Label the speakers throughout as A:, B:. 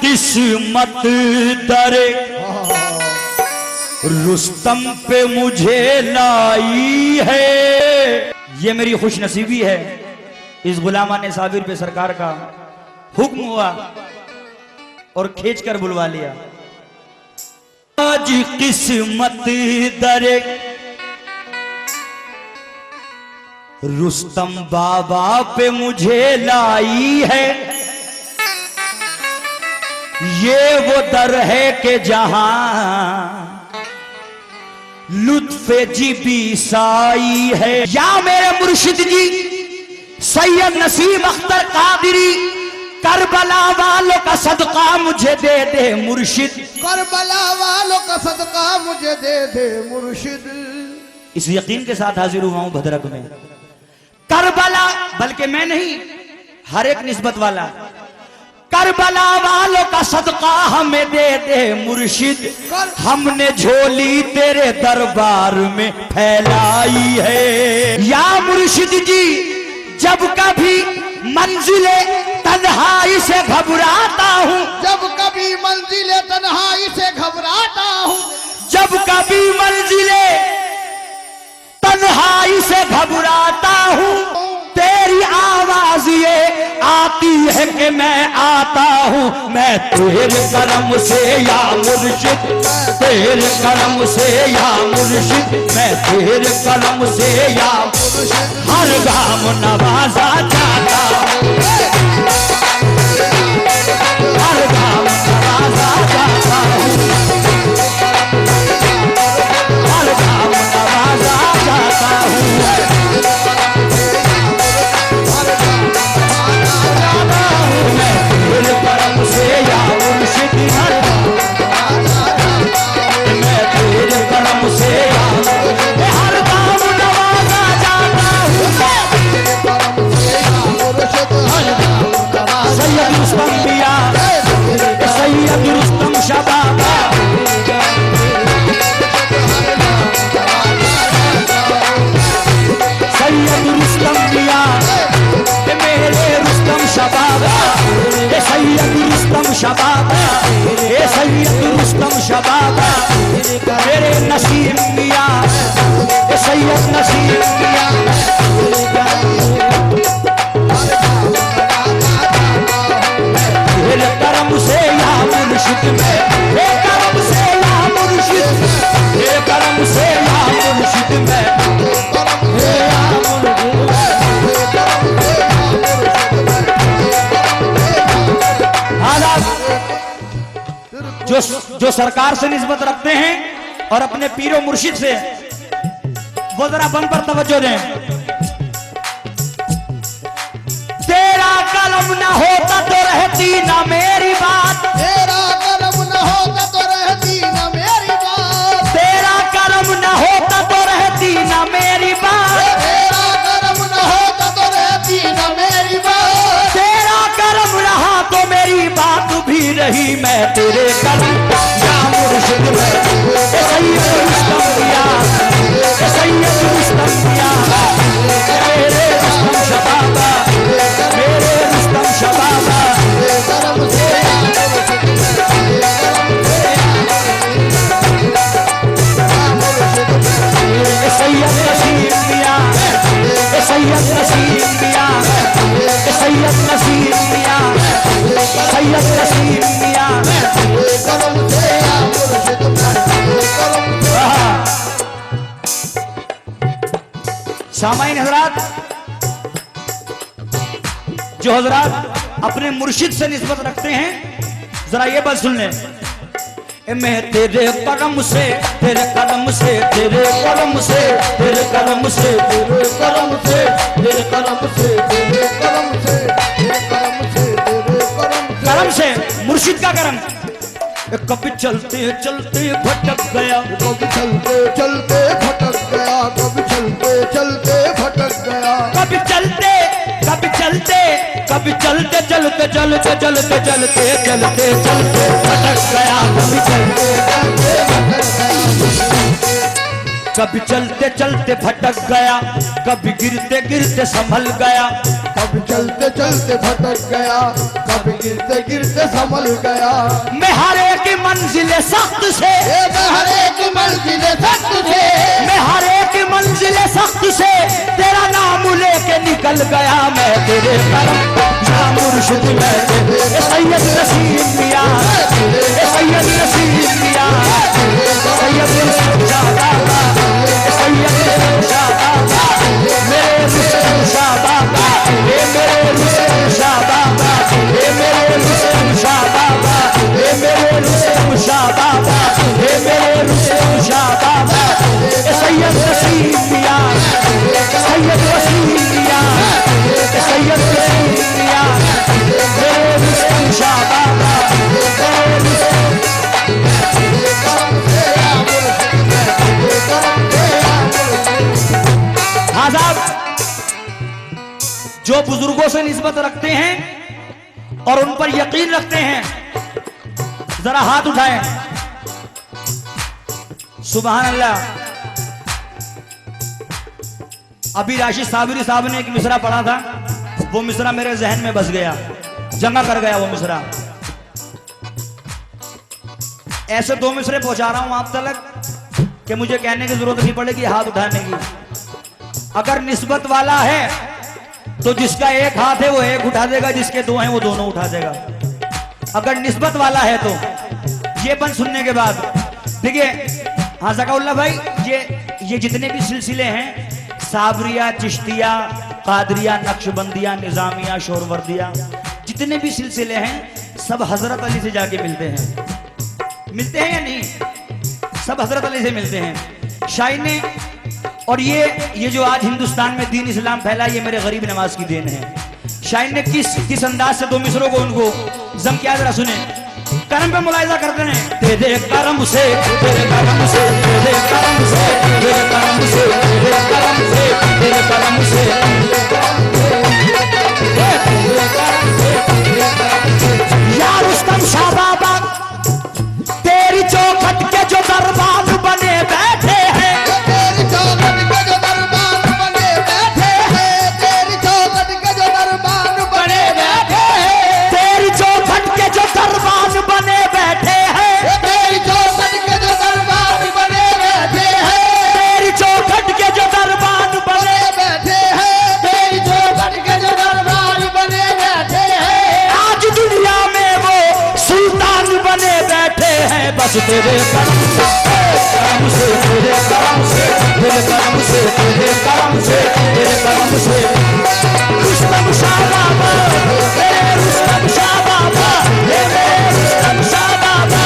A: किस्मत दरे रुस्तम पे मुझे लाई है। ये मेरी खुशनसीबी है, इस गुलामाने साबिर पे सरकार का हुक्म हुआ और खींच कर बुलवा लिया। आज किस्मत दरे रुस्तम बाबा पे मुझे लाई है। ये वो दर है कि जहां लुत्फे जीबी साई है। या मेरे मुर्शिद जी सैयद नसीम अख्तर कादरी, करबला वालों का सदका मुझे दे दे मुर्शिद,
B: करबला वालों का सदका मुझे दे दे मुर्शिद।
A: इस यकीन के साथ हाजिर हुआ हूं भद्रक में, करबला बल्कि मैं नहीं, हर एक निस्बत वाला, करबला वालों का सदका हमें दे दे मुर्शिद। हमने झोली तेरे दरबार में फैलाई है। या मुर्शिद जी जब कभी मंजिले तन्हाई से घबराता हूँ,
B: जब कभी मंजिले तन्हाई से घबराता हूँ,
A: जब कभी मंजिले तन्हाई से घबराता हूँ, तेरी आवाज ये आती है कि मैं आता हूँ। मैं तेरे करम से या मुर्शिद, तेरे करम से या मुर्शिद, मैं तेरे करम से या मुर्शिद, हर गाम नवाजा जाता हूँ, हर गाम नवाजा जाता हूँ, हर गाम नवाजा जाता हूँ। शबाबा ए सैयद रुस्तम शबाबा, मेरे नसीम मियां ए सैयद नसीम मियां, तेरे करम से या मुर्शिद में, तेरे करम से या मुर्शिद, तेरे करम से या मुर्शिद में, जो सरकार से निस्बत रखते हैं और अपने पीरो मुर्शिद से, वो जरा बम पर तवज्जो दें। तेरा कलम न होता तो रहती ना मेरी बात,
B: तेरा कलम न होता तो रहती ना मेरी बात,
A: तेरा कलम न होता तो रहती ना मेरी बात,
B: तेरा कलम न होता तो रहती ना मेरी बात,
A: तेरा कलम रहा तो मेरी बात भी रही। मैं तेरे कलम मुर्शिद में ए सैयद रुस्तम मियां, ए सैयद रुस्तम मियां, मेरे रुस्तम शबाबा, मेरे रुस्तम शबाबा, ए सैयद नसीम मियां, ए सैयद नसीम मियां, ए सैयद नसीम मियां, सैयद नसीम मियां। सामाइन हजरात, जो हजरात अपने मुर्शिद से निस्बत रखते हैं, जरा ये बात सुन लें। मैं तेरे करम से, तेरे कलम से, तेरे कलम से, तेरे कलम से, तेरे कलम से, तेरे कलम से, तेरे कलम से, तेरे कलम से, तेरे कलम से, मुर्शिद का करम। कभी चलते चलते भटक गया,
B: कभी चलते चलते भटक गया, कभी चलते चलते भटक गया,
A: कभी चलते कभी चलते कभी चलते चलते चलते चलते चलते चलते चलते भटक गया, कभी चलते चलते भटक गया। कभी चलते चलते भटक गया, कभी गिरते गिरते संभल गया।
B: कभी चलते चलते भटक गया, कभी गिरते गिरते संभल गया।
A: मैं हर एक मंजिल सख्त से,
B: मैं हर एक मंजिल सख्त से,
A: मैं हर एक मंजिल सख्त से तेरा नाम लेके निकल गया। मैं तेरे करम या मुर्शिद मैं तेरे सैयद नसीब मियां, सैयद नसीब मियां, सैयद शाहबाबा, सैयद शाहबाबा, मेरे हुसैन शाहबाबा, मेरे हुसैन शाहबाबा, मेरे हुसैन शाहबाबा, मेरे हुसैन शाहबाबा, मेरे हुसैन शाहबाबा, सैयद नसीब मियां, सैयद वसीम मियां, सैयद नसीब मियां, मेरे हुसैन शाहबाबा, मेरे हुसैन। हाँ साहब, जो बुजुर्गों से निस्बत रखते हैं और उन पर यकीन रखते हैं, जरा हाथ उठाएं। सुभान अल्लाह। अभी राशिद साबरी साहब ने एक मिसरा पढ़ा था, वो मिसरा मेरे जहन में बस गया, जमा कर गया वो मिसरा। ऐसे 2 मिसरे पहुंचा रहा हूं आप तक कि मुझे कहने की जरूरत नहीं पड़ेगी हाथ उठाने की। अगर निस्बत वाला है तो जिसका एक हाथ है वो एक उठा देगा, जिसके 2 हैं वो दोनों उठा देगा। अगर निस्बत वाला है तो ये बंद सुनने के बाद देखिए। हाँ ज़काउल्लाह भाई, ये जितने भी सिलसिले हैं, साबरिया, चिश्तिया, कादरिया, नक्शबंदिया, निजामिया, शोरवर्दिया, जितने भी सिलसिले हैं सब हजरत अली से जाके मिलते हैं। मिलते हैं या नहीं? सब हजरत अली से मिलते हैं। शायद ने और ये जो आज हिंदुस्तान में दीन इस्लाम फैला, ये मेरे गरीब नवाज की देन है। शायद ने किस अंदाज से 2 मिसरों को उनको जम किया, जरा सुने। करम पे मुलाहिजा करते हैं। तेरे करम से, तेरे करम से, तेरे करम से, तेरे करम से, तेरे करम से, तेरे करम से, यार रुस्तम शाह बाबा तेरी चौखट के जो दरबार बने बैठे हैं,
B: तेरी चौखट के जो दरबार बने बैठे हैं, तेरी चौखट के जो दरबार बने बैठे हैं,
A: तेरी चौखट के जो दरबार बने बैठे हैं,
B: तेरी चौखट के जो दरबार बने बैठे हैं,
A: तेरी चौखट के जो दरबार बने
B: बैठे हैं, तेरी चौखट के जो दरबार बने बैठे हैं।
A: आज दुनिया में वो सुल्तान बने बैठे हैं। बस तेरे करम से, तेरे करम से, तेरे करम से, तेरे करम से, तेरे करम से, रुस्तम शाह बाबा, मेरे रुस्तम शाह बाबा, मेरे रुस्तम शाह बाबा,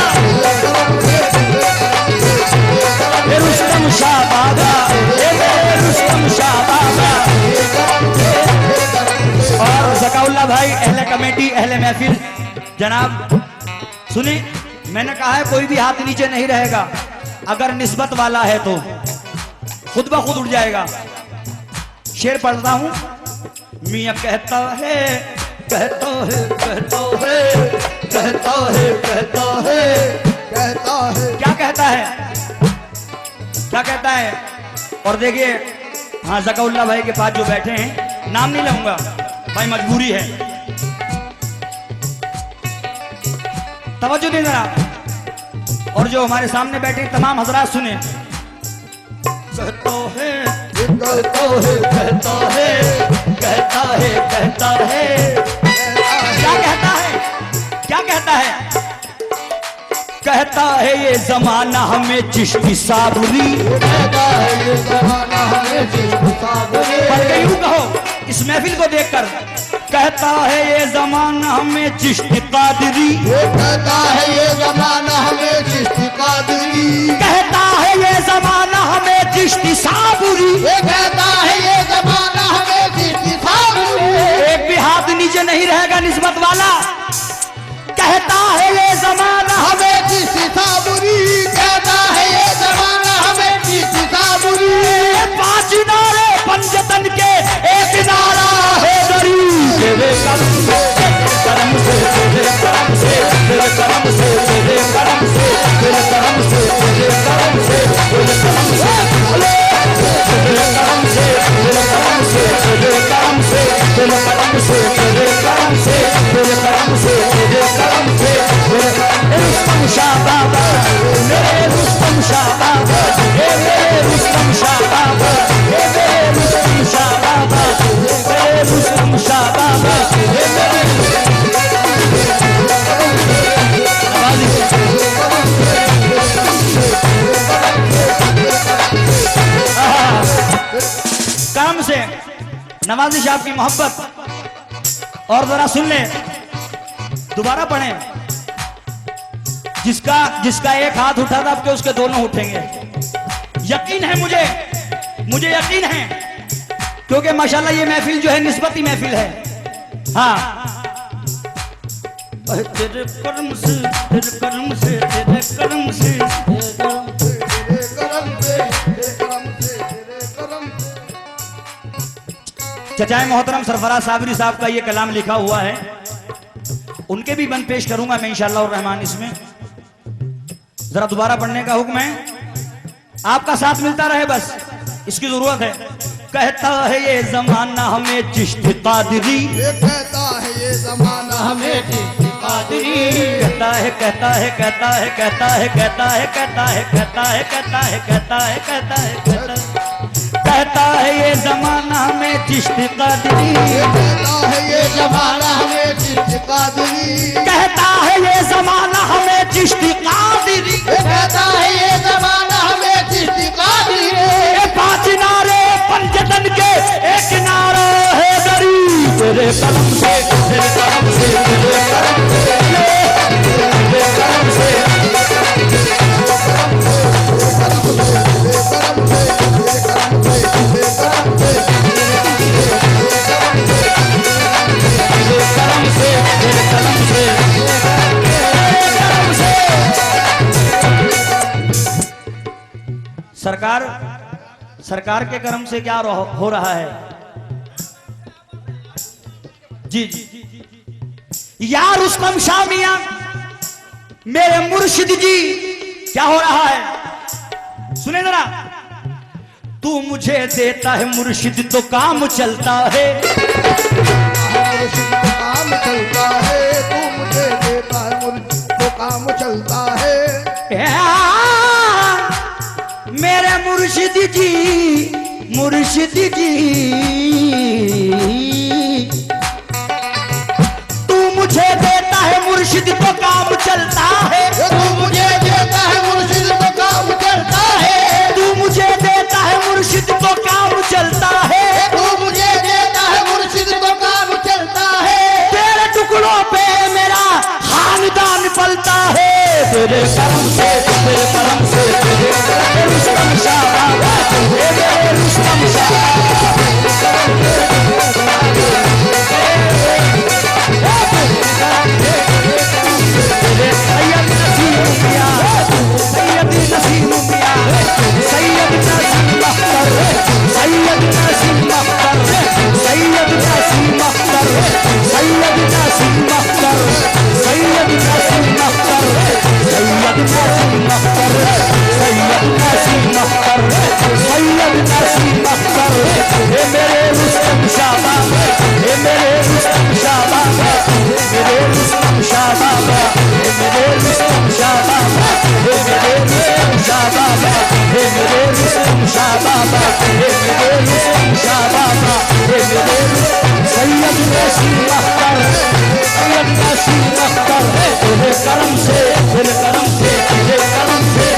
A: मेरे रुस्तम शाह बाबा, मेरे रुस्तम शाह बाबा। और ज़काउल्लाह भाई, अहले कमेटी, अहले महफिल, जनाब सुने, मैंने कहा है कोई भी हाथ नीचे नहीं रहेगा। अगर निस्बत वाला है तो खुद ब खुद उठ जाएगा। शेर पढ़ता हूं। मियां कहता है, कहता है, कहता है, कहता है, कहता है,
B: कहता है,
A: क्या कहता है, क्या कहता है। और देखिए, हाँ ज़काउल्लाह भाई के पास जो बैठे हैं, नाम नहीं लूंगा भाई, मजबूरी है, तवज्जो दें जरा। और जो हमारे सामने बैठे तमाम हजरात सुने। कहता है, कहता है, कहता है, कहता है, कहता है, क्या कहता है, क्या कहता है। कहता है ये जमाना हमें चिश्ती साबरी,
B: कहता है ये जमाना हमें चिश्ती साबरी।
A: बल्कि यूं कहो इस महफिल को देखकर, कहता है ये जमाना हमें चिश्ती कादरी,
B: कहता है ये जमाना हमें चिश्ती कादरी,
A: कहता है ये जमाना हमें चिश्ती साबरी,
B: कहता है ये जमाना हमें चिश्ती साबरी।
A: एक भी हाथ नीचे नहीं रहेगा निस्बत वाला। कहता है ये जमाना
B: हमें चिश्ती साबरी, कहता है ये जमाना हमें चिश्ती साबरी।
A: 5 नारे पंजतन के एक नारा है दरी। तेरे करम से, तेरे करम से, तेरे करम से, तेरे करम से, तेरे करम से, तेरे करम से, तेरे करम से, तेरे करम से, रुस्तम शाह बाबा, मेरे रुस्तम शाह बाबा, हे मेरे रुस्तम शाह बाबा, हे मेरे रुस्तम शाह बाबा, मेरे रुस्तम शाह बाबा, हे मेरे काम से नवाजी साहब की मोहब्बत। और जरा सुन ले, दोबारा पढ़ें। जिसका एक हाथ उठा था, आपके उसके दोनों उठेंगे। यकीन है मुझे यकीन है, क्योंकि माशाल्लाह ये महफिल जो है निस्बती महफिल है। हाँ, तेरे कर्म से, तेरे कर्म से, तेरे कर्म से,
B: तेरे करम से, तेरे करम से, तेरे करम से।
A: चचाए मोहतरम सरफराज साबरी साहब का ये कलाम लिखा हुआ है, उनके भी बंद पेश करूंगा मैं इंशाअल्लाह और रहमान। इसमें जरा दोबारा पढ़ने का हुक्म है, आपका साथ मिलता रहे बस, इसकी जरूरत है। कहता है ये जमाना हमें चिश्ती कादरी,
B: ये कहता है ये जमाना हमें चिश्ती कादरी,
A: कहता है कहता है कहता है कहता है कहता है कहता है कहता है कहता है कहता है कहता है कहता है, कहता है ये जमाना हमें चिश्ती कादरी,
B: ये कहता है ये जमाना हमें चिश्ती कादरी,
A: कहता है ये जमाना हमें चिश्ती कादरी,
B: ये कहता है ये जमाना हमें चिश्ती कादरी।
A: ये पांच नारे पंचतन के एक नारा है दरी, तेरे कलम से, तेरे कलम से, तेरे कलम से, तेरे कलम से, सरकार के कर्म से क्या हो रहा है? जी जी, या रुस्तम शाह मियां, मेरे मुर्शिद जी, क्या हो रहा है? सुने जरा, तू मुझे देता है मुर्शिद तो काम चलता है,
B: मुर्शिद तो काम चलता है, तू मुझे देता है मुर्शिद तो काम चलता है।
A: मेरे मुर्शिद जी, मुर्शिद जी, तू मुझे देता है मुर्शिद तो काम चलता है,
B: तू मुझे देता है मुर्शिद तो काम चलता है,
A: तू मुझे देता है मुर्शिद तो काम चलता है,
B: तू मुझे देता है मुर्शिद तो काम चलता है।
A: तेरे टुकड़ों पे मेरा खानदान पलता है, तेरे करम से, तेरे करम से, तेरे रुस्तम शाह बाबा, तेरे रुस्तम शाह सैयद नसीम मियां, सैयद नसीम मियां, सैयद नसीम अख्तर, सैयद नसीम अख्तर, सैयद नसीम अख्तर, सैयद नसीम अख्तर, सैयद नसीम अख्तर, सैयद नसीम अख्तर, सैयद नसीम अख्तर, सैयद नसीम अख्तर, हे मेरे रुस्तम शाह बाबा, हे मेरे रुस्तम शाह बाबा, मेरे रुस्तम शाह बाबा, हे मेरे रुस्तम शाह बाबा, हे मेरे रुस्तम शाह बाबा, हे मेरे रुस्तम शाह बाबा, हे मेरे रुस्तम शाह बाबा, हे मेरे सैयद नसीम अख्तर, सैयद नसीम अख्तर, तेरे करम से, तेरे करम से, तेरे करम से।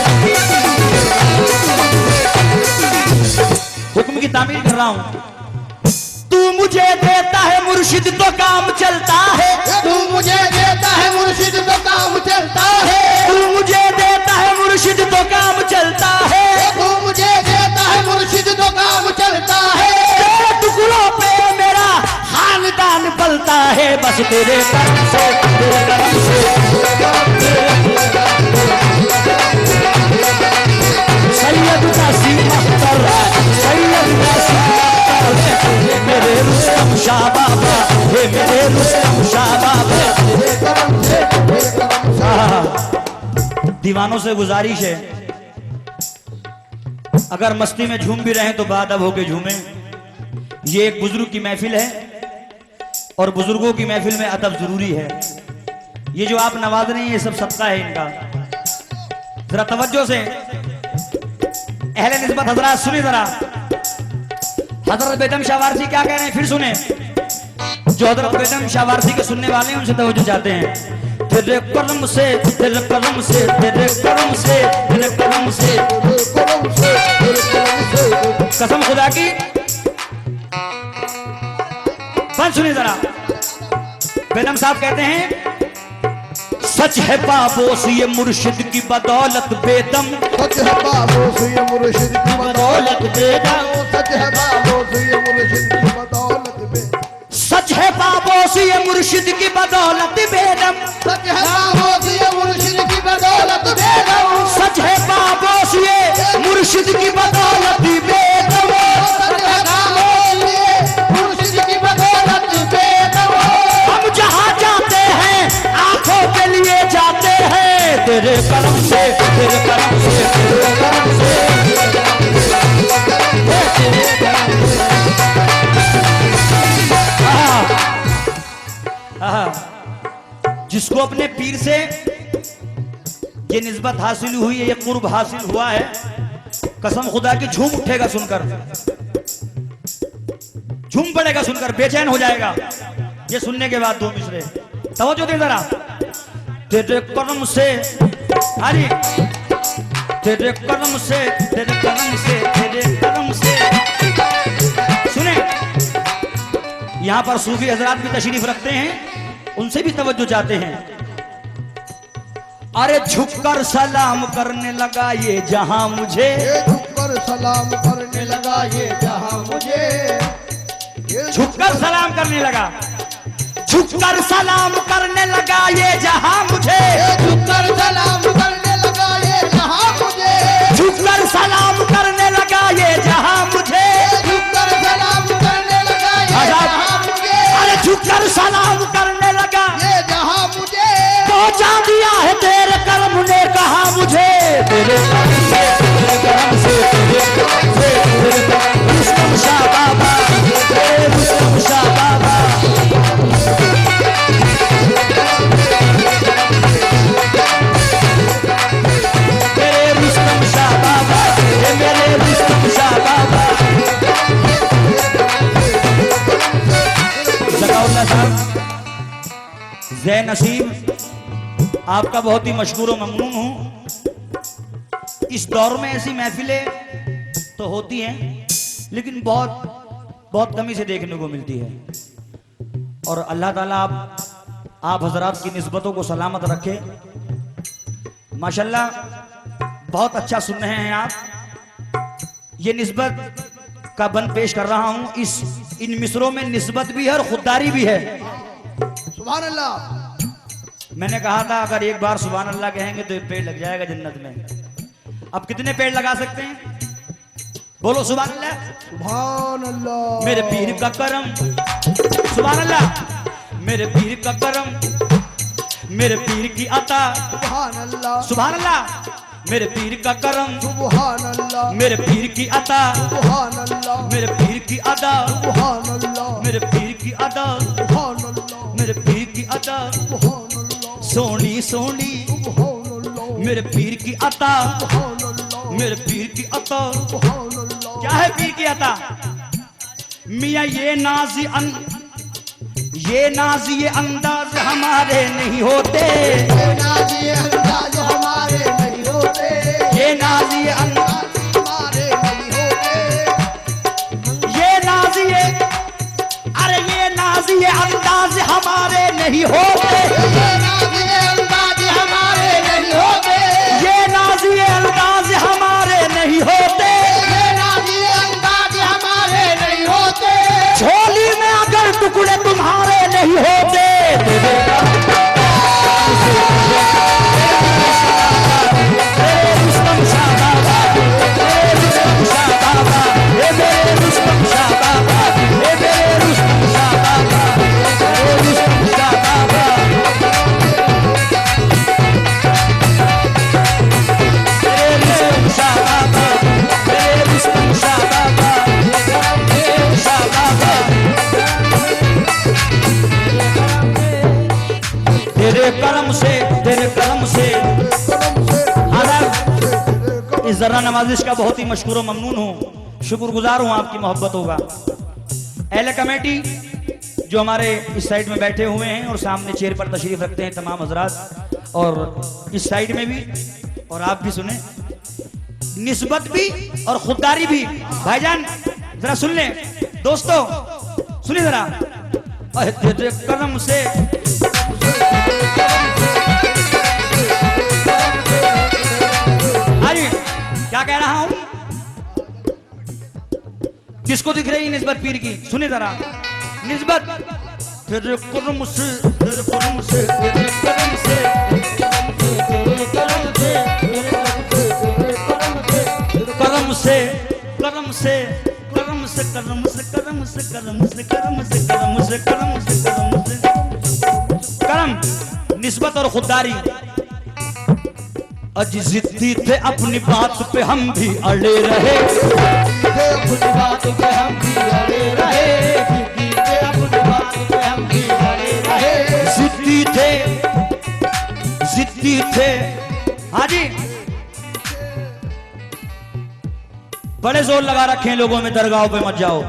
A: हुक्म की तामील कर रहा हूं। तू मुझे देता है मुर्शिद तो काम चलता है,
B: तू मुझे देता है मुर्शिद तो काम चलता है,
A: तू मुझे देता है मुर्शिद तो काम चलता है,
B: तू मुझे देता है मुर्शिद तो काम चलता है।
A: तेरे टुकड़ों पे मेरा खानदान पलता है, बस तेरे करम से, तेरे करम से। सैयद नसीम अख्तर, सैयद नसीम अख्तर, मेरे रुस्तम शाह बाबा, हे मेरे रुस्तम शाह बाबा। दीवानों से गुजारिश है, अगर मस्ती में झूम भी रहे तो बादब होके झूमें। ये एक बुजुर्ग की महफिल है और बुजुर्गों की महफिल में अदब जरूरी है। ये जो आप नवाज रहे हैं ये सब सबका है इनका। जरा तवज्जो से अहले निस्बत हजरात सुने जरा, हजरत बेगम शाह वारसी क्या कह रहे हैं फिर सुने। जो हजरत बेगम शाह वारसी के सुनने वाले हैं उनसे तवज्जो चाहते हैं। तेरे करम से, तेरे करम से, तेरे करम से, तेरे करम से, कसम खुदा की। बंद सुनिए जरा, बेगम साहब कहते हैं सच है बाबोस ये मुर्शिद की बदौलत बेदम,
B: सच है बाबोस ये मुर्शिद की
A: बदौलत बेदम,
B: सच है बाबोस ये मुर्शिद की बदौलत बेदम,
A: सच है बाबोस ये मुर्शिद की बदौलत बेदम,
B: सच है बाबोस ये मुर्शिद की बदौलत बेदम,
A: सच है बाबोस ये मुर्शिद की बदौलत बेदम,
B: सच है बाबोस ये मुर्शिद की बदौलत बेदम।
A: हम जहाँ जाते हैं आंखों के लिए जाते हैं, तेरे करम से, तेरे करम से, तेरे करम से, जिसको अपने पीर से ये निस्बत हासिल हुई है, ये कुर्ब हासिल हुआ है, कसम खुदा की झूम उठेगा सुनकर, झूम पड़ेगा सुनकर, बेचैन हो जाएगा ये सुनने के बाद। दो मिसरे तवज्जो दे जरा। तेरे करम से, अरे तेरे करम से, तेरे करम से, तेरे करम से, सुने यहां पर सूफी हजरात भी तशरीफ रखते हैं, उनसे भी तवज्जो चाहते हैं। अरे झुककर सलाम करने लगा ये जहां मुझे,
B: झुककर सलाम करने लगा ये जहां मुझे,
A: झुककर सलाम करने लगा, झुककर सलाम करने लगा ये जहां मुझे,
B: झुककर सलाम करने लगा ये जहां मुझे,
A: झुककर सलाम करने लगा ये जहां मुझे,
B: झुककर सलाम करने लगा ये जहां मुझे,
A: अरे झुककर सलाम करने लगा
B: ये जहां मुझे,
A: पहुंचा दिया है तेरे कर्म ने कहा मुझे, तेरे कर्म से, तेरे कर्म से, तेरे कर्म से, तेरे कर्म, रुस्तम शाह बाबा, तेरे रुस्तम शाह बाबा, तेरे रुस्तम शाह बाबा, ये मेरे रुस्तम शाह बाबा। ज़काउल्लाह साहब, ज़ै नसीब आपका बहुत ही मशहूर और ममनून हूं। इस दौर में ऐसी महफिलें तो होती हैं, लेकिन बहुत बहुत कमी से देखने को मिलती है। और अल्लाह ताला आप हजरात की निस्बतों को सलामत रखे। माशाल्लाह बहुत अच्छा सुन रहे हैं आप। ये निस्बत का बंद पेश कर रहा हूं। इन मिसरों में निस्बत भी है और खुददारी भी है।
B: सुभान अल्लाह।
A: मैंने कहा था अगर एक बार सुभान अल्लाह कहेंगे तो एक पेड़ लग जाएगा जन्नत में। अब कितने पेड़ लगा सकते हैं? बोलो सुभान अल्लाह।
B: सुभान अल्लाह।
A: मेरे पीर का करम, सुभान अल्लाह। मेरे पीर का करम, मेरे पीर की अता,
B: सुभान अल्लाह।
A: सुभान अल्लाह। मेरे पीर का करम,
B: सुभान अल्लाह।
A: मेरे पीर की अता,
B: सुभान अल्लाह।
A: मेरे पीर की अदा,
B: सुभान अल्लाह।
A: मेरे पीर की अदा,
B: सुभान अल्लाह।
A: मेरे पीर की अदा,
B: सुभान अल्लाह।
A: सोनी सोनी
B: सुभान अल्लाह।
A: मेरे पीर की अता,
B: सुभान अल्लाह।
A: मेरे पीर की अता।
B: सुभान अल्लाह।
A: क्या है पीर की अता? मियाँ ये नाज़ी ये अंदाज हमारे नहीं होते,
B: ये नाज़ी अंदाज हमारे नहीं होते,
A: ये नाज़ी अंदाज
B: हमारे नहीं होते,
A: ये नाज़ी अरे ये नाज़ी अंदाज हमारे नहीं होते,
B: ये नाज़ी अंदाज हमारे नहीं होते,
A: ये नाज़ी अंदाज हमारे नहीं होते,
B: ये नाज़ी अंदाज हमारे नहीं होते,
A: झोली में अगर टुकड़े तुम्हारे नहीं होते, तेरे करम से, तेरे करम से,
B: करम से,
A: अरब इस जर्रा नवाजिश का बहुत ही मशकूर व ममनून हूँ, शुक्रगुजार हूँ, आपकी मोहब्बत होगा। अहले कमेटी जो हमारे इस साइड में बैठे हुए हैं और सामने चेयर पर तशरीफ रखते हैं तमाम हजरात, और इस साइड में भी, और आप भी सुने, निस्बत भी और खुददारी भी। भाईजान जरा सुन लें, दोस्तों सुनिए जरा। करम से अरे क्या कह रहा हूं, किसको दिख रही निस्बत पीर की? सुनिए जरा, निस्बत तेरे करम से, तेरे करम से, तेरे करम से, तेरे करम से, करम से, करम से, करम से, करम से, करम से, करम से, करम से, करम से, करम से, करम से, करम, निस्बत और खुददारी। अज जिद्दी थे अपनी बात पे हम भी अड़े रहे, अपनी बात पे हम भी अड़े रहे, जिद्दी थे अपनी बात पे हम भी अड़े रहे, जिद्दी थे, जिद्दी थे। हाँ जी, बड़े जोर लगा रखे हैं लोगों में, दरगाहों पे मत जाओ,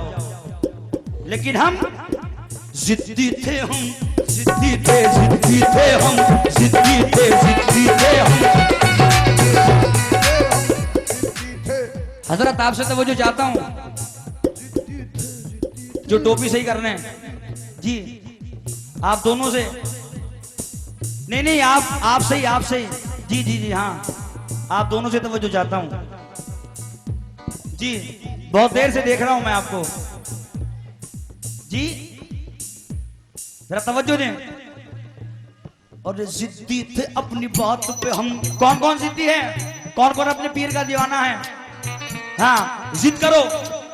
A: लेकिन हम जिद्दी थे, हम जिद्दी थे, जिद्दी थे हम, जिद्दी थे, जिद्दी थे हम। हजरत आपसे तो वो जो चाहता हूं, जो टोपी सही करने हैं जी, आप दोनों से, नहीं नहीं आप से ही, आप से ही, जी जी जी हाँ, आप दोनों से तो वो जो चाहता हूं जी, बहुत देर से देख रहा हूं मैं आपको जी, जरा तवज्जो दें। और जिद्दी थे अपनी बात पे हम, कौन कौन जिद्दी है, कौन कौन अपने पीर का दीवाना है? हाँ जिद करो।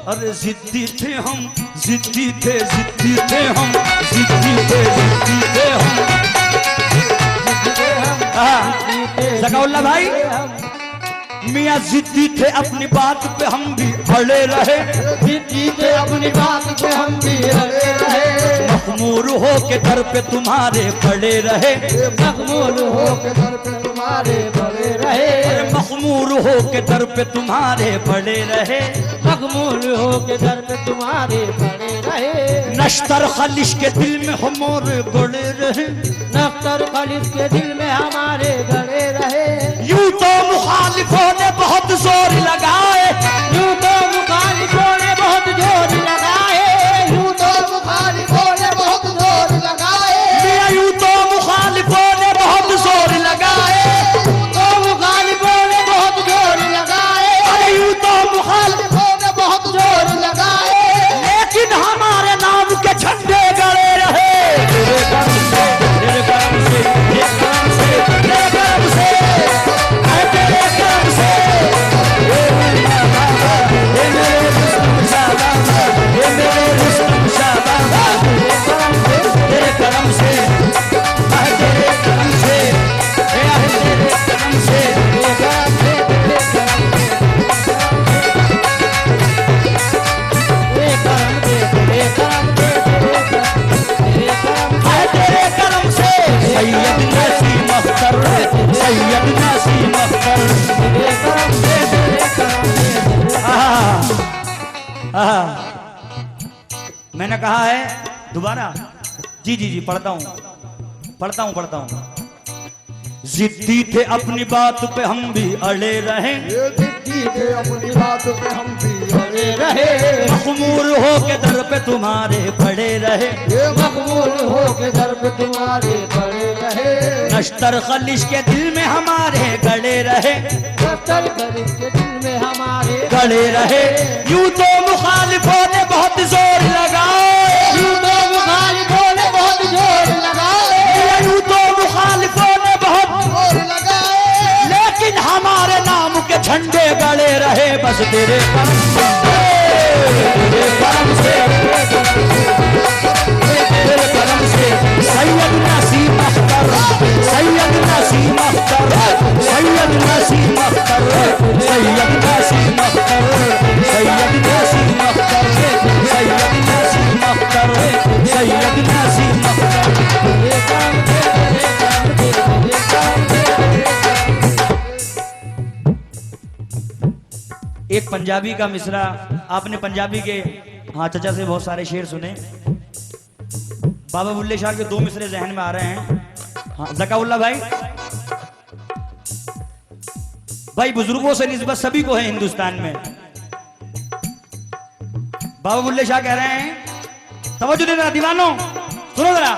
A: अरे जिद्दी थे हम, जिद्दी थे, जिद्दी थे हम, जिद्दी थे, जिद्दी थे हम। हाँ जकाउल्ला भाई, मियाँ जिद्दी थे अपनी बात पे हम भी अड़े रहे, जिद्दी थे अपनी बात पे हम भी अड़े रहे, मखमूर हो के दर पे तुम्हारे पड़े रहे, मखमूर हो के दर पे तुम्हारे पड़े रहे, मखमूर हो के दर पे तुम्हारे पड़े रहे, मखमूर हो के दर पे तुम्हारे पड़े रहे, नश्तर खलिश के दिल में हमारे गड़े रहे, नश्तर खलिश के दिल में हमारे गड़े रहे। यूं तो मुखालिफों ने बहुत जोर लगाए, यूं तो मुखालिफों ने बहुत जोर लगाए, यूं तो मुखालिफों ने बहुत जोर लगाए, यूं तो मुखालिफों ने बहुत जोर लगाए, तो मुखालिफों ने बहुत जोर लगाए, अरे यूं तो मुखालिफों ने बहुत जोर लगाए, लेकिन हमारे नाम के झंडे गड़े रहे। तेरे कर्म से, तेरे कर्म से, तेरे कर्म से, तेरे कर्म से, तेरे कर्म से, ये मेरे रुस्तम शाबाश, ये मेरे रुस्तम शाबाश, तेरे कर्म से, तेरे कर्म से, तेरे कर्म से, तेरे कर्म से, तेरे कर्म से, तेरे कर्म से, तेरे कर्म से, सैयद नसीम अख्तर, सैयद नसीम अख्तर, तेरे कर्म से, तेरे कर्म से। मैंने कहा है दोबारा, जी जी जी पढ़ता हूँ, पढ़ता हूँ, पढ़ता हूँ। जिद्दी थे अपनी बात पे हम भी अड़े रहे,
B: जिद्दी थे अपनी बात पे हम भी अड़े रहे,
A: मखमूर हो के दर पे तुम्हारे पड़े रहे,
B: ये मखमूर हो के दर पे तुम्हारे पड़े रहे,
A: नश्तर खलिश के दिल में हमारे गड़े रहे,
B: नश्तर खलिश के दिल में हमारे
A: गड़े रहे। यूं तो मुखालिफों ने बहुत जोर लगाए,
B: यूं तो मुखालिफों ने बहुत जोर लगाए,
A: यूं तो मुखालिफों ने बहुत
B: जोर लगाए,
A: लेकिन हमारे नाम के झंडे गड़े रहे। बस तेरे कर्म से, तेरे कर्म से, तेरे कर्म से, सैयद नसीम अख्तर, सैयद नसीम अख्तर, सैयद नसीम अख्तर, सैयद नसीम अख्तर, सैयद नसीम अख्तर, सैयद नसीम अख्तर, सैयद नसीम अख्तर। एक पंजाबी का मिसरा, आपने पंजाबी के हाँ चचा से बहुत सारे शेर सुने। बाबा बुल्ले शाह के 2 मिसरे जहन में आ रहे हैं। हाँ ज़काउल्लाह भाई बुजुर्गों से निस्बत सभी को है हिंदुस्तान में। बाबा बुल्ले शाह कह रहे हैं, तवज्जो देना दीवानों, सुनो जरा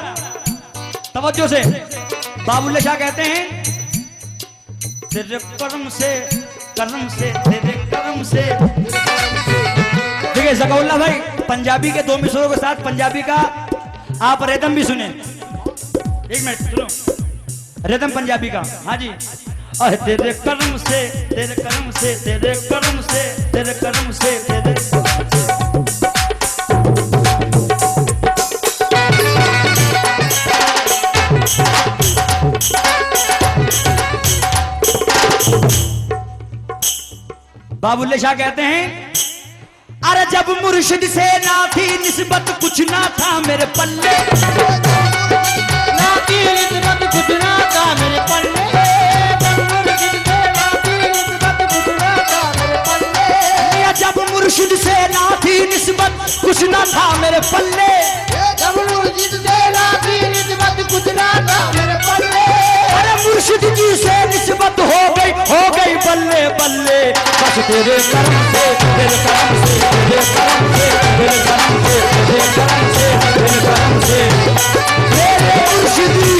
A: तवज्जो से। बाबा बुल्ले शाह कहते हैं, तेरे करम से तेरे करम से। देखिए ज़काउल्लाह भाई पंजाबी के 2 मिसरों के साथ पंजाबी का आप रिदम भी सुने। 1 मिनट सुनो रिदम पंजाबी का। हाँ जी। तेरे करम से तेरे करम से तेरे करम से तेरे करम से तेरे। बाबुल्ले शाह कहते हैं, अरे जब मुर्शिद से ना थी निस्बत कुछ ना था मेरे पल्ले, ना थी निस्बत कुछ ना था मेरे पल्ले, जब मुर्शिद से ना थी निस्बत कुछ ना था मेरे पल्ले,
B: जब मुर्शिद से ना थी निस्बत कुछ ना था मेरे पल्ले।
A: अरे मुर्शिद जी से निस्बत हो गई बल्ले बल्ले। बस तेरे करम से तेरे करम से तेरे करम से तेरे करम से तेरे करम से तेरे करम से तेरे मुर्शिदी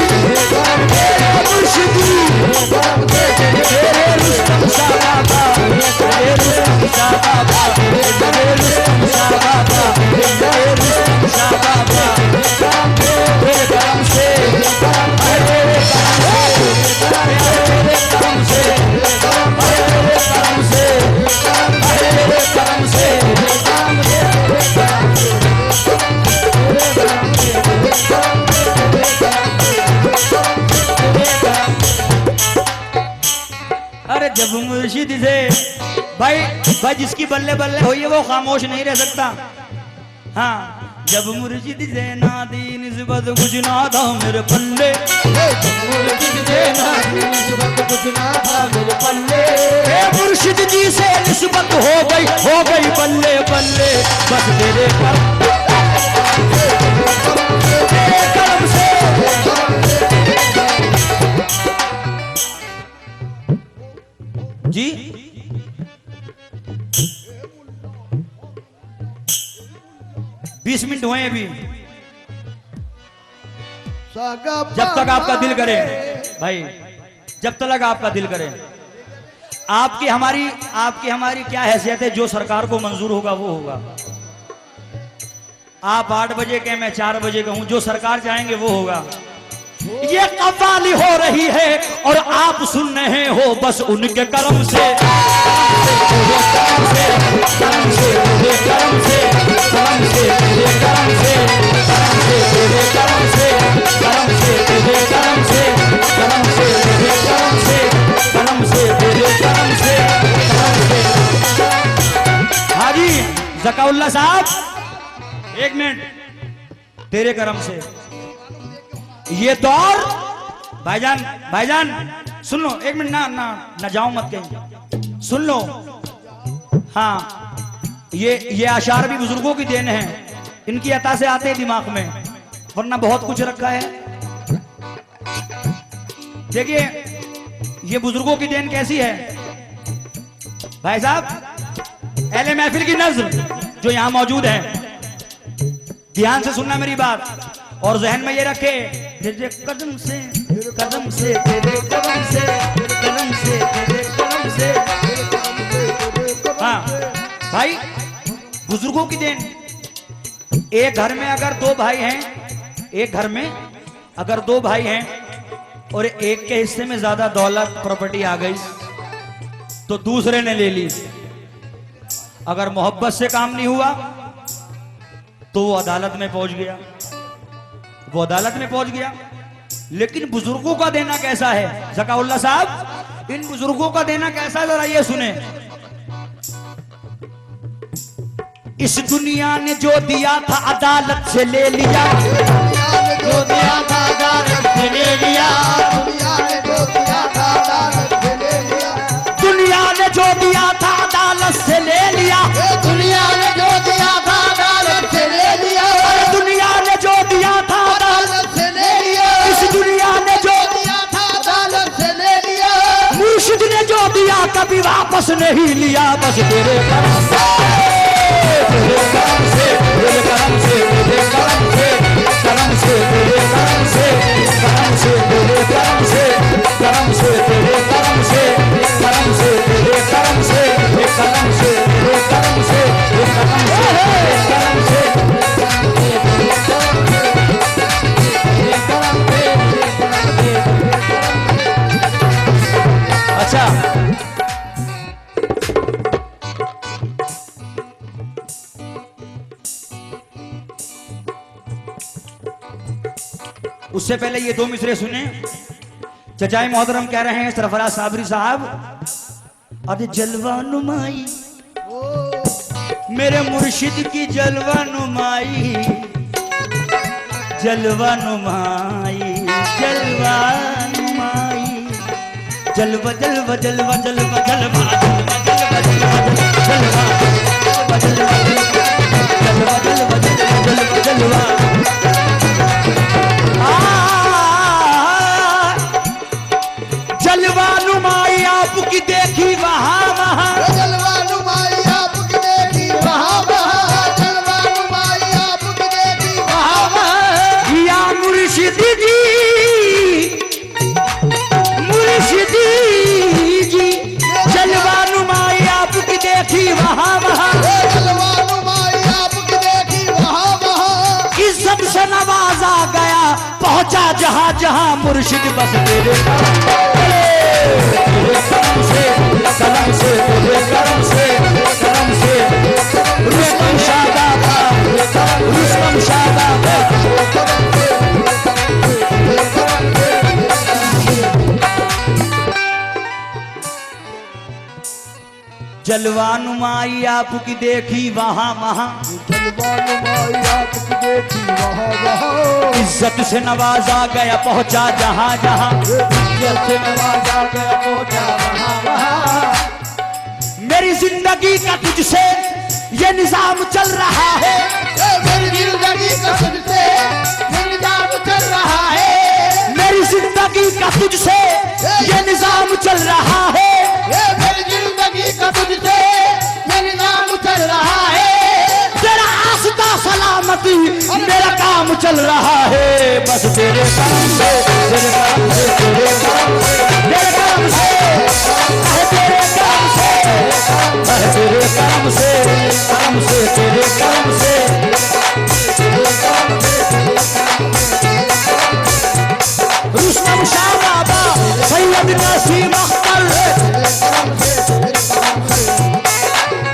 A: तेरे मुर्शिदी तेरे रुस्तम शाह बाबा तेरे रुस्तम शाह बाबा तेरे रुस्तम शाह बाबा तेरे रुस्तम शाह बाबा तेरे करम से तेरे करम से अरे जब मुर्शिद से भाई जिसकी बल्ले बल्ले हुई है वो खामोश नहीं रह सकता। हाँ जब मुर्शिद से ना दी निस्बत कुछ ना था मेरे पल्ले, मुर्शिद से ना दी निस्बत कुछ ना था मेरे पल्ले, मुर्शिद जी से निस्बत हो गई बल्ले बल्ले। बस तेरे करम से जी 20 मिनट हुए अभी। जब तक आपका दिल करे भाई, जब तक आपका दिल करे। आपकी हमारी क्या हैसियत है, जो सरकार को मंजूर होगा वो होगा। आप 8 बजे के मैं 4 बजे का हूं, जो सरकार चाहेंगे वो होगा। ये कव्वाली हो रही है और आप सुन रहे हो बस उनके करम से, करम से, करम से, करम से, करम से, करम से, करम से, करम से, करम से, करम से, करम से, करम से, करम से, करम से, करम से। हाजी ज़काउल्लाह साहब 1 मिनट। तेरे करम से ये दौर भाईजान सुन लो 1 मिनट। ना जाओ मत कहीं, सुन लो। हाँ ये आशार भी बुजुर्गों की देन है, इनकी अता से आते हैं दिमाग में, वरना बहुत कुछ रखा है। देखिए ये बुजुर्गों की देन कैसी है भाई साहब। अहले महफिल की नज़्म जो यहां मौजूद है, ध्यान से सुनना मेरी बात और जहन में ये रखे, तेरे कदम से तेरे कदम से तेरे कदम से तेरे कदम से तेरे कदम से। हाँ भाई बुजुर्गों की देन। एक घर में अगर 2 भाई हैं, एक घर में अगर 2 भाई हैं और एक के हिस्से में ज्यादा दौलत प्रॉपर्टी आ गई तो दूसरे ने ले ली। अगर मोहब्बत से काम नहीं हुआ तो वो अदालत में पहुंच गया, लेकिन बुजुर्गों का देना कैसा है ज़काउल्लाह साहब, इन बुजुर्गों का देना कैसा है जरा ये सुने। इस दुनिया ने जो दिया था अदालत से ले लिया, जो दिया था अदालत से ले लिया, दुनिया ने जो दिया था अदालत से ले बस नहीं लिया बस तेरे करम से, तेरे करम से, तेरे करम से, तेरे करम से, करम से, तेरे करम से, करम से, तेरे करम से, करम से, तेरे करम से, करम से, तेरे करम से, करम से, तेरे करम से, करम से, करम से। अच्छा, उससे पहले ये दो मिसरे सुने। चचाई मोहतरम कह रहे हैं सरफराज साबरी साहब, अरे जलवा नुमाई मेरे मुर्शिद की जलवा नुमाई, जलवा नुमाई, जलवा नुमाई, जलवा जलवा जलवा जलवा जलवा जलवा जलवा जलवा जलवा जलवा जलवा जलवा नुमाई आपकी देखी वहां वहां,
B: जलवा नुमाई आपकी देखी वहां वहां, जलवा नुमाई आपकी देखी वहां वहां।
A: या मुर्शिद जी, मुर्शिद जी, जलवा नुमाई आपकी देखी वहां वहां,
B: जलवा नुमाई आपकी देखी वहां वहां।
A: इज्जत से नवाजा गया पहुंचा जहां जहां मुर्शिद बस तेरे करम से, करम से, तेरे करम से, करम से। रुस्तम शादाब, रुस्तम शादाब, जलवा नुमाई आपकी देखी वहां वहां,
B: जलवा नुमाई आपकी देखी वहां वहां।
A: इज्जत से नवाजा गया पहुंचा जहां जहां,
B: इज्जत से नवाजा गया पहुंचा वहां वहां।
A: मेरी जिंदगी का तुझसे ये निजाम चल रहा है,
B: मेरी जिंदगी का तुझसे ये निजाम चल रहा है,
A: मेरी जिंदगी का तुझसे ये निजाम चल रहा है,
B: मेरी जिंदगी का तुझसे ये निजाम चल रहा है।
A: तेरा आस्था सलामती मेरा काम चल रहा है, बस तेरे करम से, तेरे करम से, तेरे करम से, तेरे करम से, तेरे करम से, तेरे करम से, करम से, तेरे करम से। रुस्तम शाह बाबा, सैयद नसीम अख्तर,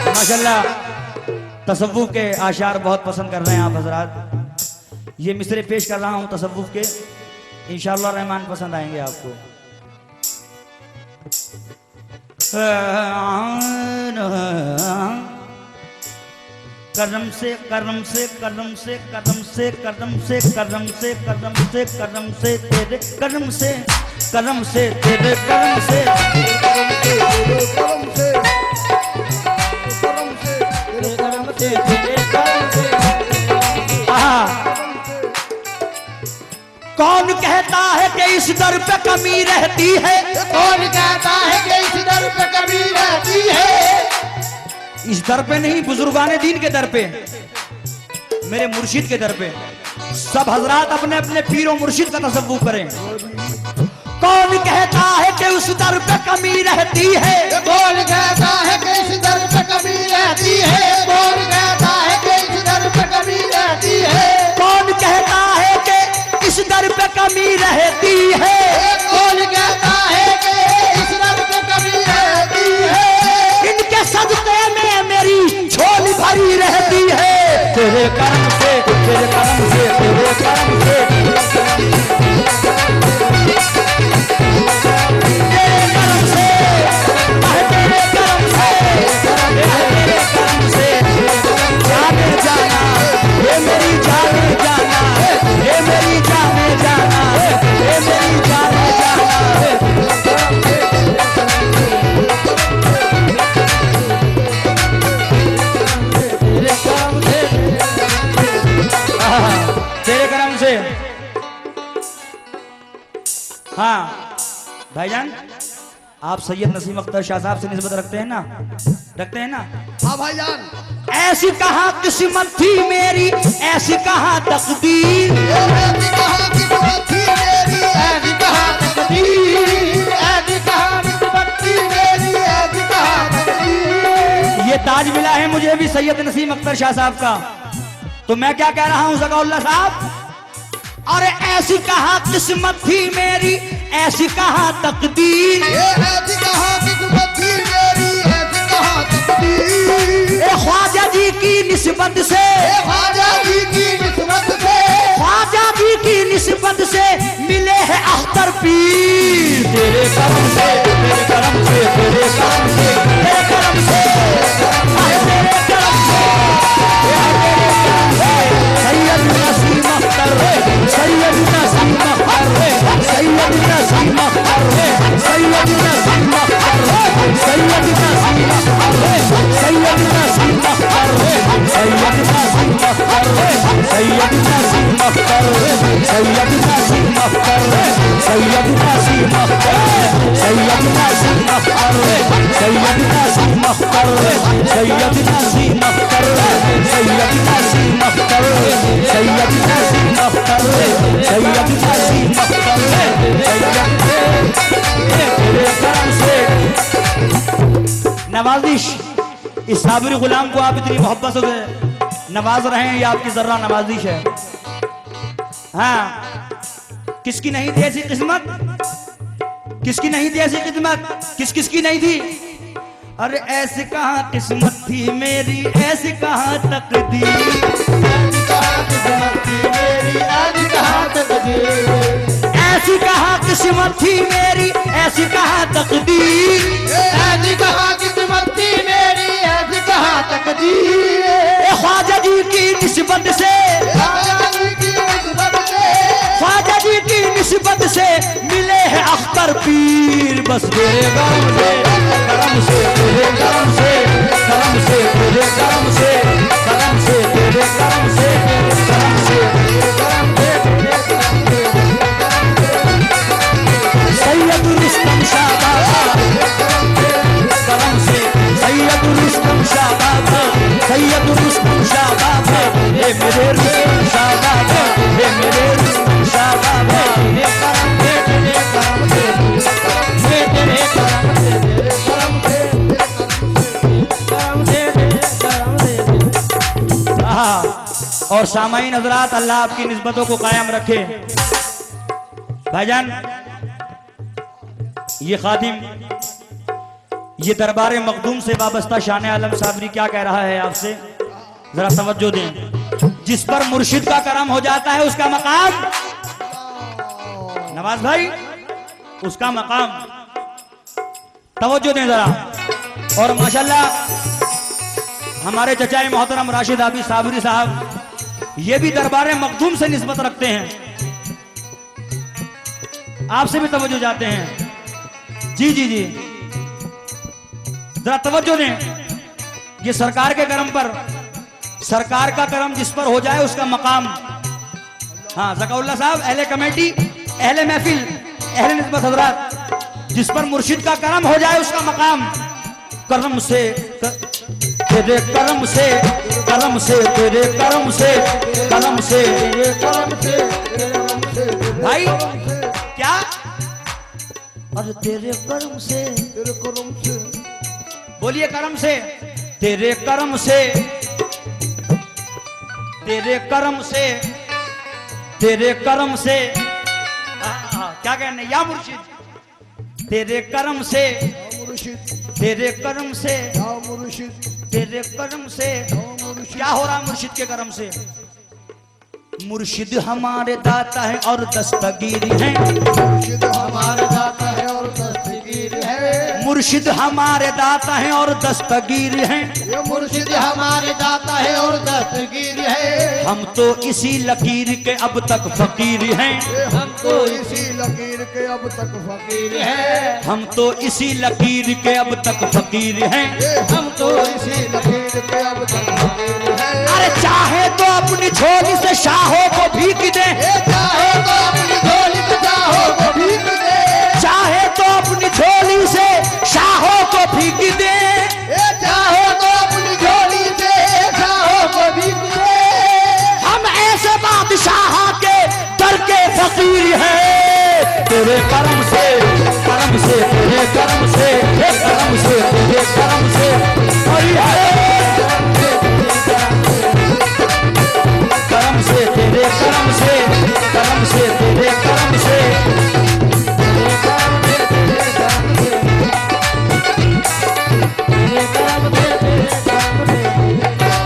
A: माशाल्लाह तसव्वुफ के आशार बहुत पसंद कर रहे हैं आप हजरात। ये मिसरे पेश कर रहा हूं तसव्वुफ के, इंशाअल्लाह रहमान पसंद आएंगे आपको। करम से, करम से, करम से, करम से, करम से, करम से, करम से, करम से, तेरे करम से, करम से, तेरे करम से,
B: करम से, करम से,
A: तेरे करम से। आहा, कौन कहता है कि इस दर पे कमी रहती है,
B: कौन कहता है कि इस दर पे कमी रहती है।
A: इस दर पे नहीं, बुजुर्गाने दीन के दर पे, मेरे मुर्शिद के दर पे। सब हजरात अपने अपने पीरो मुर्शिद का तसव्वुफ करें। कौन कहता है कि उस दर पे कमी रहती है,
B: कौन कहता है कि इस दर पे कमी रहती है, कौन कहता है कि इस दर पे कमी रहती है,
A: कौन कहता है कि इस दर पे कमी रहती है,
B: कौन कहता है कि इस दर पे कमी रहती है।
A: इनके सदक़े में मेरी झोली भरी रहती है, तेरे करम से, तेरे करम से, तेरे करम से, तेरे करम से, तेरे करम से, तेरे करम से। जाने जाना ये मेरी जाने जाना, ये मेरी जाने जाना, ये मेरी जाने जाना। तेरे करम से। हाँ भाईजान, आप सैयद नसीम अख्तर शाह साहब से निस्बत रखते हैं ना? रखते हैं ना?
B: हाँ भाईजान।
A: ऐसी कहाँ किस्मत थी मेरी, ऐसी कहाँ तकदीर,
B: ऐसी कहाँ किस्मत थी मेरी, ऐसी कहाँ तकदीर, ऐसी कहाँ किस्मत थी मेरी, ऐसी कहाँ तकदीर।
A: ये ताज मिला है मुझे भी सैयद नसीम अख्तर शाह साहब का। तो मैं क्या कह रहा हूं ज़काउल्लाह साहब, अरे ऐसी कहाँ किस्मत थी मेरी, ऐसी कहाँ तकदीर,
B: ऐसी कहाँ किस्मत थी मेरी, ऐसी कहाँ तकदीर।
A: ख्वाजा जी की निस्बत से,
B: ख्वाजा जी की निस्बत से,
A: ख्वाजा जी की निस्बत से मिले हैं अख्तर पीर। तेरे करम से, तेरे करम से, तेरे करम से, तेरे करम से, तेरे करम से, सैयद नसीम अख्तर, सैयद नसीम अख्तर, सैयद नसीम अख्तर, सैयद नसीम अख्तर, सैयद नसीम अख्तर, सैयद नसीम अख्तर, सैयद नसीम अख्तर, सैयद नसीम अख्तर, सैयद नसीम अख्तर, सैयद नसीम अख्तर, सैयद नसीम अख्तर, सैयद नसीम अख्तर, सैयद नसीम अख्तर, सैयद नसीम अख्तर, सैयद नसीम अख्तर, सैयद नसीम अख्तर, तेरे करम से। नवाजिश, इस साबिर गुलाम को आप इतनी मोहब्बत से नवाज रहे हैं, ये आपकी जर्रा नवाजिश है। हाँ, किसकी नहीं थी ऐसी किस्मत, किसकी नहीं थी ऐसी किस्मत, किस किसकी नहीं थी? अरे ऐसी कहाँ किस्मत थी मेरी, ऐसी कहाँ तकदीर,
B: ऐसी कहाँ किस्मत थी मेरी, ऐसी कहाँ तकदीर।
A: ऐसी कहाँ किस्मत थी मेरी, ऐसी कहाँ तकदीर,
B: ऐसी कहाँ किस्मत थी मेरी, ऐसी कहाँ तकदीर।
A: ख्वाजा जी की निस्बत से,
B: ख्वाजा जी की निस्बत से,
A: ख्वाजा जी की निस्बत से मिले हैं अख्तर पीर। बस तेरे करम से, करम से, तेरे करम से, करम से, तेरे करम से, करम से, तेरे करम से, करम से, तेरे करम से, सैयद रुस्तम शाह बाबा, करम से, सैयद रुस्तम शाह बाबा, सैयद रुस्तम शाह बाबा, हे मेरे रुस्तम शाह बाबा, हे मेरे रुस्तम शाह बाबा, हे करम से, तेरे करम से, हे तेरे करम से, तेरे करम से, करम से, तेरे करम से। और सामाईन हजरात, अल्लाह आपकी निस्बतों को कायम रखे। भाईजान, ये खादिम, ये दरबार मखदूम से वाबस्ता शान आलम साबरी क्या कह रहा है आपसे, जरा तवज्जो दें। जिस पर मुर्शिद का करम हो जाता है उसका मकाम, नवाज भाई, उसका मकाम, तवज्जो दें जरा। और माशाल्लाह हमारे चचाई मोहतरम राशिद आबी साबरी साहब, ये भी दरबार मखदूम से निस्बत रखते हैं, आपसे भी तवज्जो जाते हैं। जी जी जी, जरा तवज्जो दें। ये सरकार के करम पर, सरकार का करम जिस पर हो जाए उसका मकाम। हाँ ज़काउल्लाह साहब, अहले कमेटी, अहले महफिल, अहले निस्बत हजरात, जिस पर मुर्शिद का करम हो जाए उसका मकाम। करम से, तेरे करम से, करम से, तेरे करम से, करम से, तेरे करम से, भाई क्या, और तेरे करम से,
B: तेरे करम से,
A: बोलिए करम से, तेरे करम से, तेरे करम से, तेरे करम से, क्या कहने या मुर्शिद, तेरे करम से,
B: मुर्शिद,
A: तेरे करम से,
B: या मुर्शिद,
A: तेरे करम से। क्या हो रहा मुर्शिद के करम से? मुर्शिद हमारे दाता है और दस्तगीर है,
B: मुर्शिद हमारे दाता है और दस्तगीर है,
A: मुर्शिद हमारे दाता है और दस्तगीर है,
B: ये मुर्शिद हमारे दाता है और दस्तगीर है।
A: हम तो इसी लकीर के अब तक फकीर हैं,
B: ये हम तो इसी लकीर के अब तक फकीर है,
A: हम तो इसी लकीर के अब तक फकीर हैं।
B: ये हम तो इसी लकीर के अब तक फकीर है।
A: अरे चाहे तो अपनी झोली से शाहों को भीख दे,
B: ये चाहे तो अपनी झोली से चाहो को भीख दे,
A: चाहे तो अपनी झोली से फकीर है तेरे करम से तेरे करम से तेरे करम से कोई है करम से तेरे करम से तेरे करम से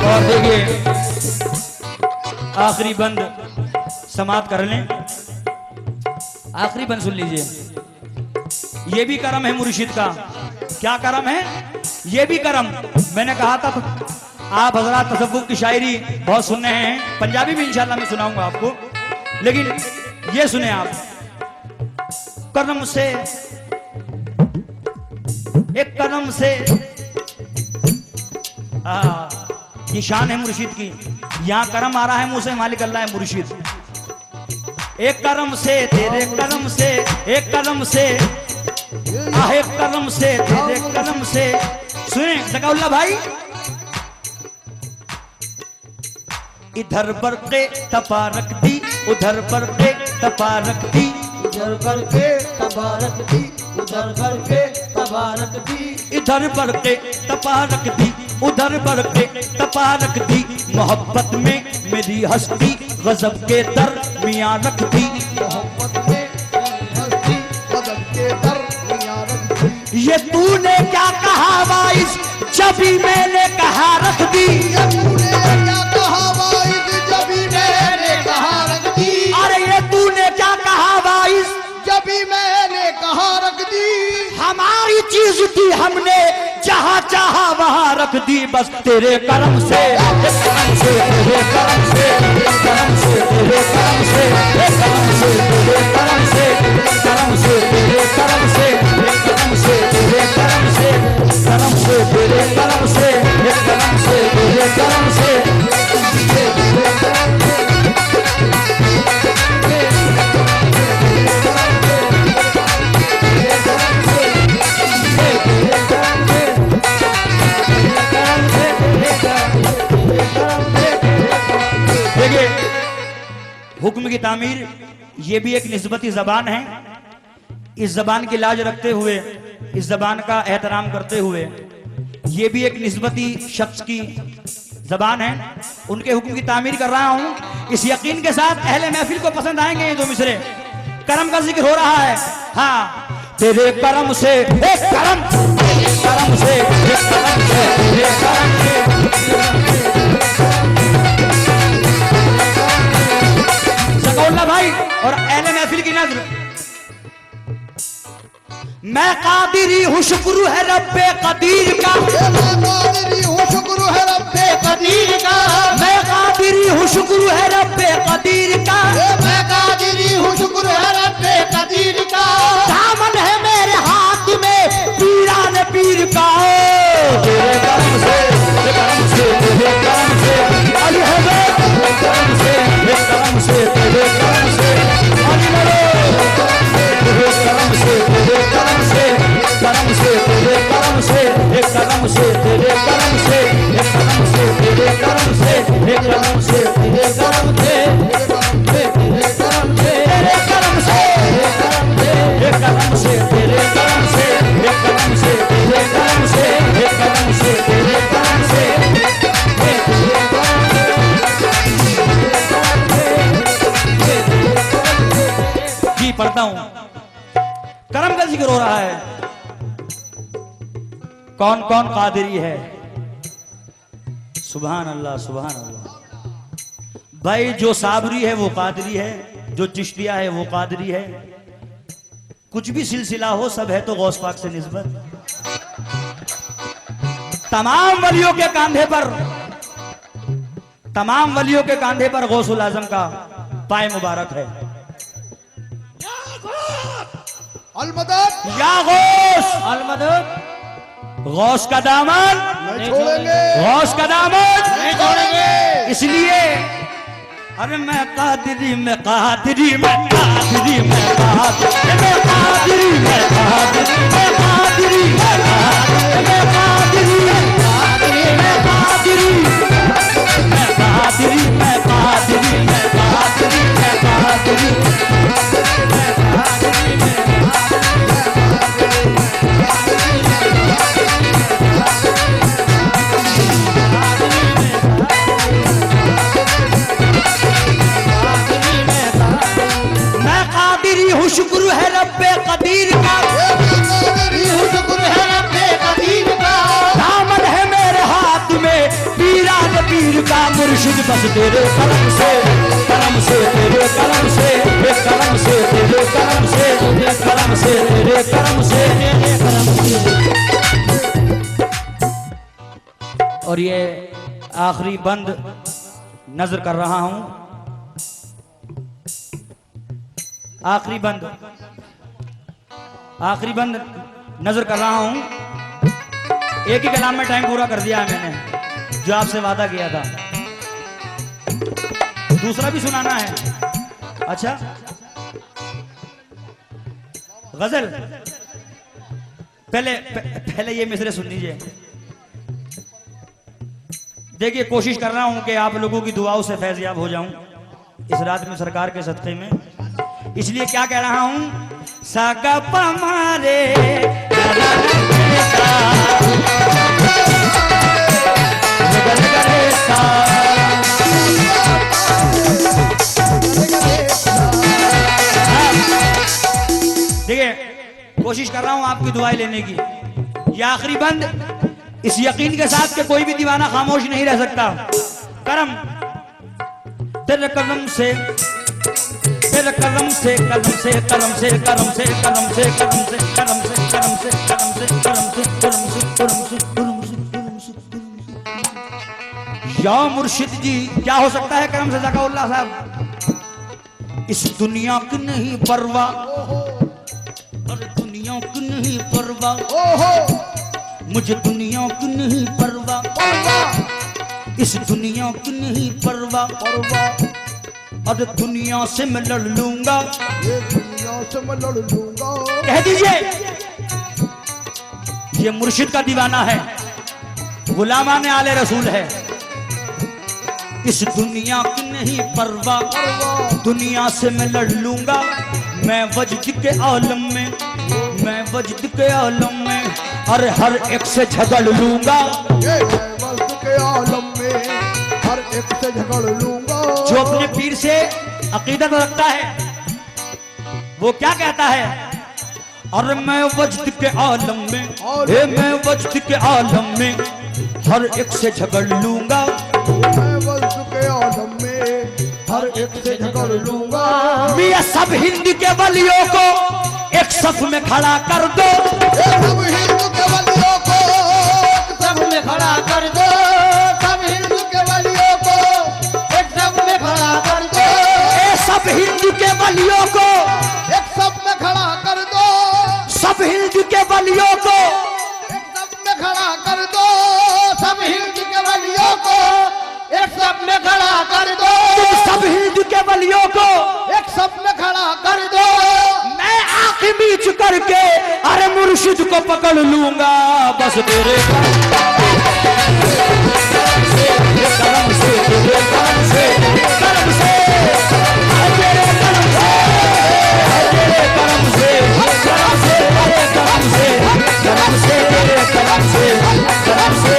A: और देखिए आखिरी बंद समाप्त कर लें। आखिरी बंद सुन लीजिए। ये भी करम है मुर्शिद का। क्या करम है? ये भी करम। मैंने कहा था तो आप हजरात तसव्वुफ की शायरी बहुत सुनने हैं, पंजाबी भी इंशाल्लाह मैं सुनाऊंगा आपको, लेकिन ये सुने आप। करम से एक करम से ये शान है मुर्शिद की। यहां करम आ रहा है मुंह से, मालिक अल्लाह है मुर्शिद। एक करम से तेरे करम से एक करम से एक करम से तेरे करम से। सुने ज़काउल्लाह भाई, इधर बरक़े तबारक दी उधर बरक़े तबारक दी
B: उधर करके तबारक दी उधर करके तबारक दी
A: इधर बरक़े तबारक दी उधर बरक़े तबारक दी। मोहब्बत में मेरी हस्ती गजब के दरमियां रख दी।
B: मोहब्बत में हस्ती गजब के दरमियां रख दी।
A: ये तूने क्या कहा वाइस जब ही मैंने कहा रख दी।
B: ये तूने क्या कहा वाइस जब ही मैंने कहा रख दी।
A: अरे ये तूने क्या कहा वाइस
B: जब ही मैंने कहा रख दी।
A: हमारी चीज थी हमने जहाँ चाहा वहाँ रख दी। बस तेरे करम से तेरे करम से तेरे करम से तेरे करम से तेरे करम से करम से तेरे करम से करम से तेरे करम से करम से तेरे करम से करम से तेरे करम से देखिए हुक्म की तामीर ये भी एक निस्बती जबान है। इस जबान की लाज रखते हुए, इस जबान का एहतराम करते हुए, ये भी एक निस्बती शख्स की जबान है। उनके हुक्म की तामीर कर रहा हूं इस यकीन के साथ अहले महफिल को पसंद आएंगे ये दो मिसरे। करम का जिक्र हो रहा है। हाँ, तेरे करम से एक करम करम से एक करम से तेरे करम से ज़काउल्लाह भाई और अहले महफिल की नजर। मैं कादिरी हूँ शुक्र है रब्बे कदीर का।
B: मैं कादिरी हूँ शुक्र है रब्बे कदीर का।
A: मैं कादिरी हूँ शुक्र है रब्बे कदीर का।
B: मैं कादिरी हूँ शुक्र है रब्बे कदीर का।
A: दामन है मेरे हाथ में पीरान पीर का। तेरे करम से तेरे करम से अली हज़रत तेरे करम से तेरे करम से अली लड़ो तेरे करम से तेरे करम से करम से तेरे करम से एक करम से तेरे करम से एक करम से तेरे करम से एक करम से तेरे करम से तेरे करम से तेरे करम से एक करम से तेरे करम से एक करम से तेरे करम से एक करम से तेरे करम से जी पढ़ता हूं। करम का जिक्र हो रहा है। कौन कौन कादिरी है? सुभान अल्लाह सुभान अल्लाह। भाई जो साबरी है वो कादिरी है, जो चिश्तिया है वो कादिरी है। कुछ भी सिलसिला हो सब है तो गौस पाक से निस्बत। तमाम वलियों के कांधे पर, तमाम वलियों के कांधे पर गौसुल आजम का पाय मुबारक है।
B: अलमदद
A: या गौस अलमदद। गौस का दामन
B: नहीं छोड़ेंगे।
A: गौस का दामन
B: नहीं छोड़ेंगे।
A: इसलिए अरे मैं कादिरी मैं कादिरी मैं कादिरी मैं कादिरी मैं कादिरी मैं कादिरी मैं कादिरी मैं कादिरी मैं कादिरी मैं कादिरी मैं कादिरी मैं कादिरी मैं कादिरी मैं कादिरी बस तेरे करम से तेरे करम से करम से तेरे करम से करम से तेरे करम से और ये आखिरी बंद नजर कर रहा हूं, आखिरी बंद नजर कर रहा हूं। एक ही कलाम में टाइम पूरा कर दिया है मैंने, जो आपसे वादा किया था। दूसरा भी सुनाना है। अच्छा, गजल पहले ये मिसरे सुन लीजिए। देखिए, कोशिश कर रहा हूं कि आप लोगों की दुआओं से फैज़याब हो जाऊं इस रात में सरकार के सदक़े में। इसलिए क्या कह रहा हूं, सागा पमारे देखिए, कोशिश कर रहा हूं आपकी दुआएं लेने की। ये आखिरी बंद इस यकीन के साथ कि कोई भी दीवाना खामोश नहीं रह सकता। करम तेरे करम से तेरे करम से करम से करम से करम से करम से करम से करम से करम से करम से करम से करम से करम से करम से करम से या मुर्शिद जी, क्या हो सकता है करम से ज़काउल्लाह साहब? इस दुनिया की नहीं परवाह, और दुनिया की नहीं परवाह, मुझे दुनिया की नहीं परवाह, इस दुनिया की नहीं परवाह, और दुनिया से मैं लड़ लूंगा,
B: ये दुनिया से मैं लड़ लूंगा।
A: कह दीजिए, ये मुर्शिद का दीवाना है, गुलामान आले रसूल है। इस दुनिया की नहीं परवाह, दुनिया से मैं लड़ लूंगा, मैं वजद के आलम में, मैं वजद के आलम में, और हर एक से झगड़ लूंगा,
B: ये मैं वजद के आलम में हर एक से झगड़ लूंगा।
A: जो अपने पीर से अकीदत रखता है वो क्या कहता है, और मैं वजद के आलम में, मैं वजद के आलम में हर एक से झगड़ लूंगा,
B: मैं वजद के आलम में हर एक से झगड़ लूंगा।
A: मियां सब हिंद के वलियों को एक सफ में खड़ा कर दो,
B: सब हिंदू के वलियों को एक सफ में खड़ा कर दो, सब हिंदू के वलियों को एक सफ में खड़ा कर दो,
A: सब हिंद के वलियों को
B: एक सफ में खड़ा कर दो,
A: सब हिंद के वलियों को
B: एक सफ में खड़ा कर दो, सब हिंदू के वलियों को एक सफ में खड़ा कर दो,
A: सब हिंद के वलियों को
B: एक सफ में खड़ा कर दो।
A: मैं आंखें बीच करके अरे मुर्शिद को पकड़ लूंगा, बस तेरे करम से करम से तेरे करम से करम से तेरे करम से तेरे करम से करम से तेरे करम से करम से तेरे करम से करम से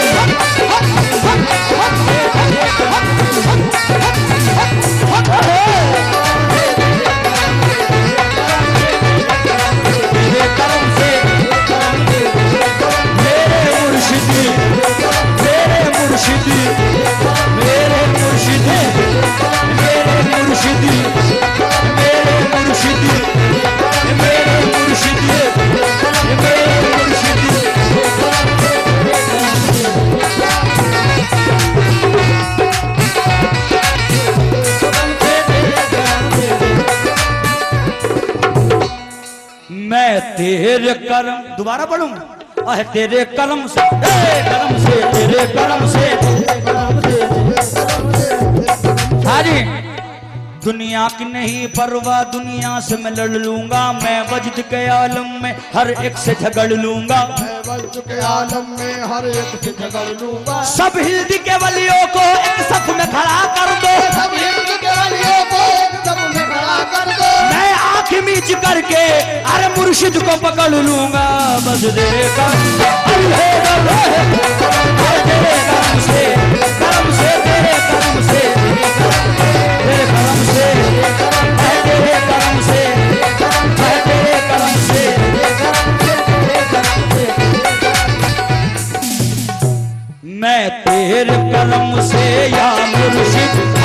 A: मैं तेरे करम, दोबारा पढ़ूं, तेरे करम से तेरे करम से हाँ जी। दुनिया की नहीं परवाह, दुनिया से मैं लड़ लूंगा, मैं वजद के आलम में हर एक से झगड़ लूंगा,
B: मैं वजद के आलम में हर एक से झगड़ लूंगा।
A: सब हिंद के वलियों को एक सफ में खड़ा कर दो,
B: सब हिंद के वलियों को एक सफ में खड़ा कर दो,
A: मैं आंख मीच करके अरे मुर्शिद को पकड़ लूंगा, बस तेरे करम से करम से तेरे करम से तेरे करम से तेरे करम से तेरे करम से मैं तेरे करम से या मुर्शिद